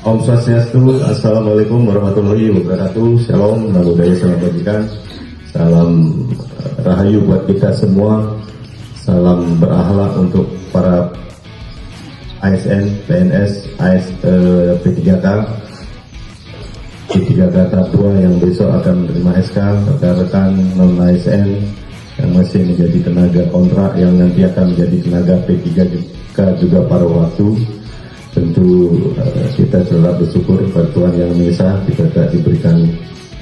Om Swastiastu, Assalamualaikum warahmatullahi wabarakatuh. Shalom, namo buddhaya, salam kebajikan. Salam rahayu buat kita semua. Salam berakhlak untuk para ASN, PNS, P3K, P3K tahap 2 yang besok akan menerima SK, rekan-rekan non-ASN yang masih menjadi tenaga kontrak, yang nanti akan menjadi tenaga P3K juga pada waktu. Tentu kita selalu bersyukur kepada Tuhan Yang Maha Esa, kita tetap diberikan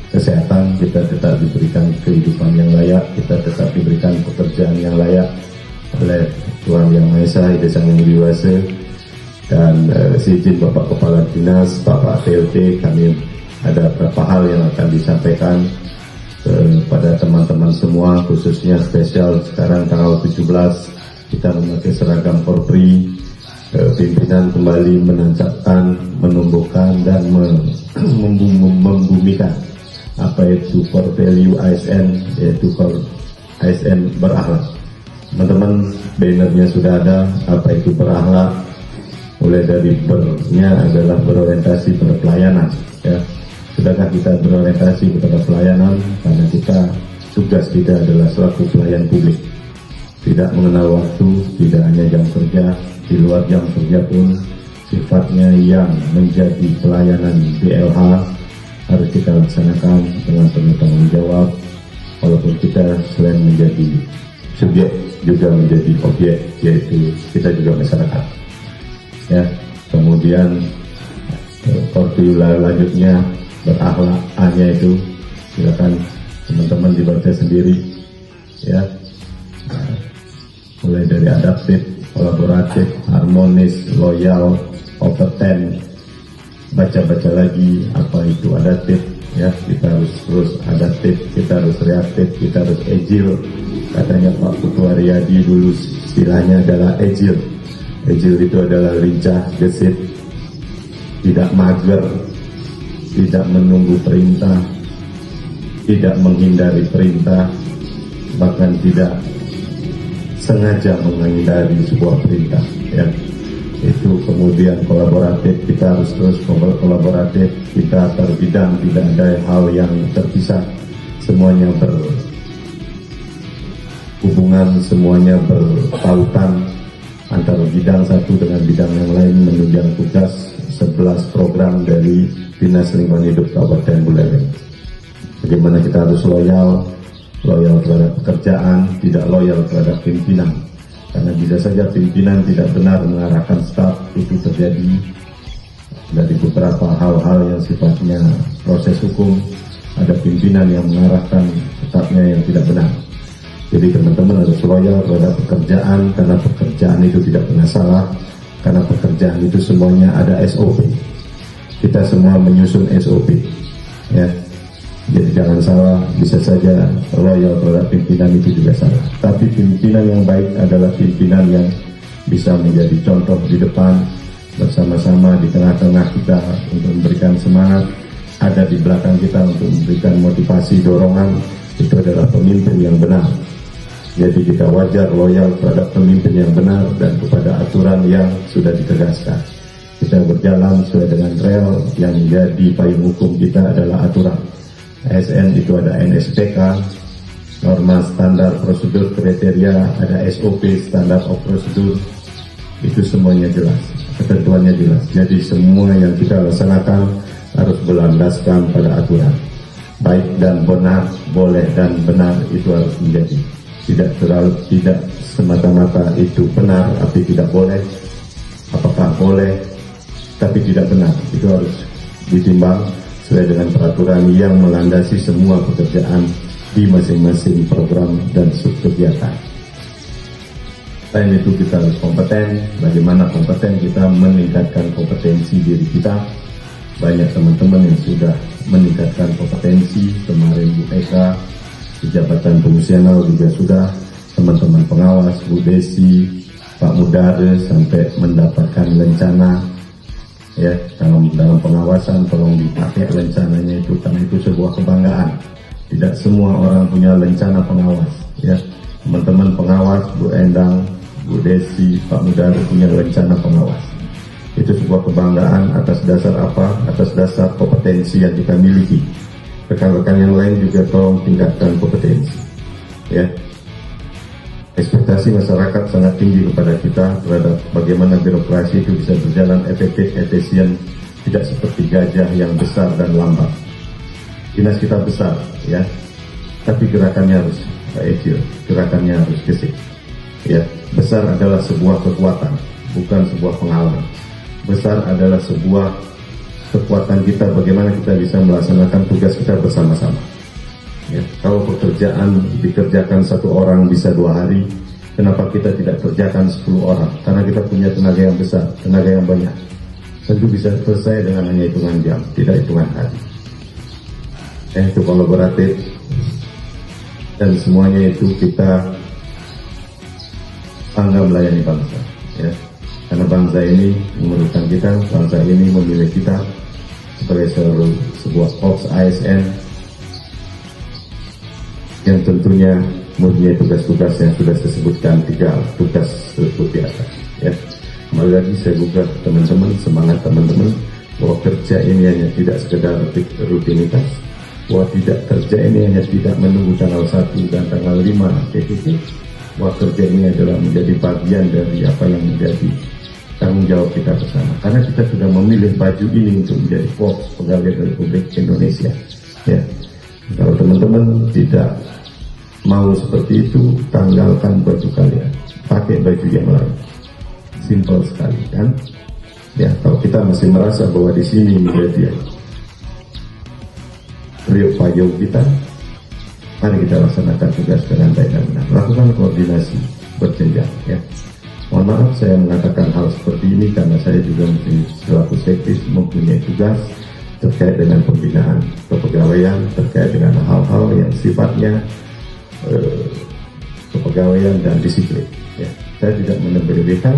kesehatan, kita tetap diberikan kehidupan yang layak, kita tetap diberikan pekerjaan yang layak oleh Tuhan Yang Maha Esa, Ida Sang Yang Widi-Wasa. Dan seizin Bapak Kepala Dinas, Bapak PLT, kami ada beberapa hal yang akan disampaikan kepada teman-teman semua, khususnya spesial sekarang tanggal 17 kita memakai seragam Polri. Pimpinan kembali menancapkan, menumbuhkan dan membumikan apa itu core value ASN, yaitu core ASN berakhlak. Teman-teman, bannernya sudah ada, apa itu berakhlak. Mulai dari bernya adalah berorientasi pada pelayanan, ya. Sudahkah kita berorientasi kepada pelayanan, karena tugas kita adalah selaku pelayan publik, tidak mengenal waktu, tidak hanya jam kerja, di luar jam kerja pun sifatnya yang menjadi pelayanan BLH harus kita laksanakan dengan penuh tanggung jawab, walaupun kita selain menjadi subjek juga menjadi objek, yaitu kita juga masyarakat, ya. Kemudian formula lanjutnya berakhlak, A-nya itu silakan teman-teman dibaca sendiri, ya. Mulai dari adaptif, kolaboratif, harmonis, loyal, kompeten. Baca-baca lagi apa itu adaptif, ya. Kita harus terus adaptif, kita harus reaktif, kita harus agile. Katanya Pak Ketua Riyadi dulu istilahnya adalah agile. Agile itu adalah lincah, gesit, tidak mager, tidak menunggu perintah, tidak menghindari perintah, bahkan tidak sengaja menghindari sebuah perintah, ya. Itu kemudian kolaboratif, kita harus terus kolaboratif, kita antar bidang, tidak ada hal yang terpisah, semuanya berhubungan, semuanya berpautan antara bidang satu dengan bidang yang lain, menunjang tugas 11 program dari Dinas Lingkungan Hidup Kabupaten Buleleng. Bagaimana kita harus loyal terhadap pekerjaan, tidak loyal terhadap pimpinan. Karena bisa saja pimpinan tidak benar mengarahkan staf, itu terjadi dari beberapa hal-hal yang sifatnya proses hukum. Ada pimpinan yang mengarahkan stafnya yang tidak benar. Jadi teman-teman harus loyal terhadap pekerjaan, karena pekerjaan itu tidak pernah salah, karena pekerjaan itu semuanya ada SOP. Kita semua menyusun SOP, ya. Jadi jangan salah, bisa saja loyal terhadap pimpinan itu juga salah. Tapi pimpinan yang baik adalah pimpinan yang bisa menjadi contoh di depan, bersama-sama di tengah-tengah kita untuk memberikan semangat, ada di belakang kita untuk memberikan motivasi, dorongan. Itu adalah pemimpin yang benar. Jadi kita wajar loyal terhadap pemimpin yang benar dan kepada aturan yang sudah ditegaskan. Kita berjalan sesuai dengan rel yang menjadi payung hukum kita adalah aturan. ASN itu ada NSPK, norma standar prosedur kriteria, ada SOP, standard of prosedur, itu semuanya jelas, ketentuannya jelas. Jadi semua yang kita laksanakan harus berlandaskan pada aturan. Baik dan benar, boleh dan benar, itu harus menjadi. Tidak semata-mata itu benar tapi tidak boleh, apakah boleh tapi tidak benar, itu harus ditimbang sesuai dengan peraturan yang melandasi semua pekerjaan di masing-masing program dan subkegiatan. Selain itu kita harus kompeten. Bagaimana kompeten? Kita meningkatkan kompetensi diri kita. Banyak teman-teman yang sudah meningkatkan kompetensi. Kemarin Bu Eka di Jabatan Fungsional juga sudah, teman-teman pengawas, Bu Desi, Pak Mudare sampai mendapatkan lencana. Ya, dalam pengawasan tolong dipakai lencananya itu, karena itu sebuah kebanggaan. Tidak semua orang punya lencana pengawas, ya. Teman-teman pengawas, Bu Endang, Bu Desi, Pak Mudare punya lencana pengawas. Itu Itu sebuah kebanggaan atas dasar apa? Atas dasar kompetensi yang kita miliki. Rekan-rekan yang lain juga tolong tingkatkan kompetensi. Ya, ekspektasi masyarakat sangat tinggi kepada kita terhadap bagaimana birokrasi itu bisa berjalan efektif, efisien, tidak seperti gajah yang besar dan lambat. Dinas kita besar, ya, tapi gerakannya harus agile, gerakannya harus gesit. Ya, besar adalah sebuah kekuatan, bukan sebuah pengalaman. Besar adalah sebuah kekuatan kita, bagaimana kita bisa melaksanakan tugas kita bersama-sama. Ya, kalau pekerjaan dikerjakan satu orang bisa 2 hari, kenapa kita tidak kerjakan 10 orang? Karena kita punya tenaga yang besar, tenaga yang banyak. Tentu bisa selesai dengan hanya hitungan jam, tidak hitungan hari. Itu kolaboratif, dan semuanya itu kita bangga melayani bangsa. Ya. Karena bangsa ini memerlukan kita, bangsa ini memilih kita sebagai sebuah korps ASN yang tentunya mempunyai tugas-tugas yang sudah disebutkan, 3 tugas tersebut di atas. Ya. Kembali lagi saya juga teman-teman, semangat teman-teman bahwa kerja ini hanya tidak sekedar rutinitas, bahwa tidak kerja ini hanya tidak menunggu tanggal 1 dan tanggal 5 PPT, bahwa kerja ini adalah menjadi bagian dari apa yang menjadi tanggung jawab kita bersama. Karena kita sudah memilih baju ini untuk menjadi korps pegawai Republik Indonesia. Ya. Kalau teman-teman tidak mau seperti itu, tanggalkan baju kalian, pakai baju yang lain. Simpel sekali, kan? Ya, kalau kita masih merasa bahwa di sini menjadi priuk payung kita, mari kita laksanakan tugas dengan baik dan benar. Lakukan koordinasi berjenjang. Ya. Mohon maaf saya mengatakan hal seperti ini karena saya juga selaku sektis mempunyai tugas terkait dengan pembinaan kepegawaian, terkait dengan hal-hal yang sifatnya kepegawaian dan disiplin. Ya. Saya tidak menambah-lebihkan,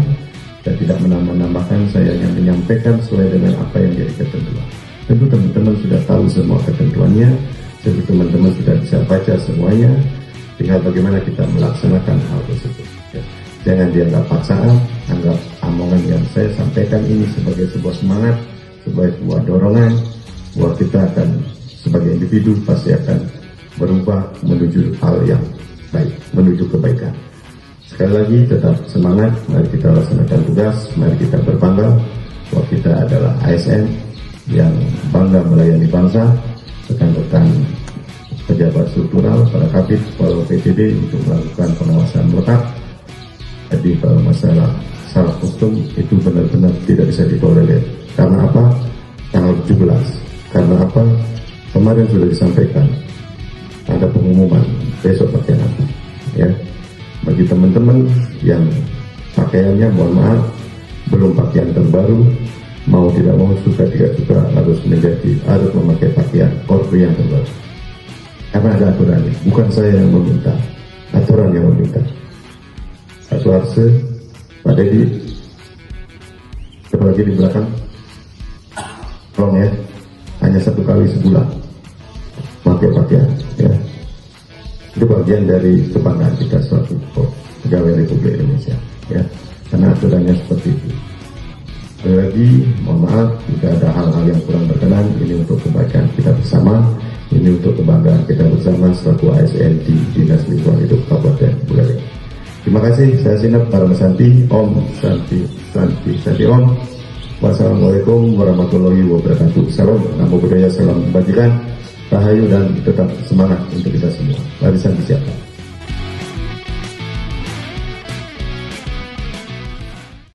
saya tidak menambah-nambahkan, saya hanya menyampaikan sesuai dengan apa yang jadi ketentuan. Tentu teman-teman sudah tahu semua ketentuannya, tentu teman-teman sudah bisa baca semuanya, tinggal bagaimana kita melaksanakan hal tersebut. Ya. Jangan dianggap paksaan, anggap omongan yang saya sampaikan ini sebagai sebuah semangat, sebagai sebuah dorongan, bahwa kita akan sebagai individu pasti akan berubah menuju hal yang baik, menuju kebaikan. Sekali lagi tetap semangat, mari kita laksanakan tugas, mari kita berbangga bahwa kita adalah ASN yang bangga melayani bangsa, rekan-rekan pejabat struktural, para kabit, para PTD untuk melakukan pengawasan melekat. Jadi kalau masalah salah kostum itu benar-benar tidak bisa ditolerir. Karena apa? Tanggal 17. Karena apa? Kemarin sudah disampaikan ada pengumuman besok pakaian apa. Ya. Bagi teman-teman yang pakaiannya mohon maaf belum pakaian terbaru, mau tidak mau suka tidak suka harus memakai pakaian korps yang terbaru. Karena ada aturannya, bukan saya yang meminta, aturan yang meminta. Pak Suarse, Pak Dedi, siapa lagi di belakang? Tolong ya, hanya 1 kali sebulan pakai pakaian. Ya. Itu bagian dari kebanggaan kita suatu pegawai Republik Indonesia. Ya, karena aturannya seperti itu. Sekali lagi, mohon maaf jika ada hal-hal yang kurang berkenan. Ini untuk kebaikan kita bersama, ini untuk kebanggaan kita bersama selaku ASN di Dinas Lingkungan Hidup Kabupaten Buleleng. Terima kasih, saya Sinap Paramasanti, Om Santi Om. Wassalamualaikum warahmatullahi wabarakatuh. Salam, namo buddhaya, salam kebajikan, rahayu dan tetap semangat untuk kita semua. Mari Santi siapa.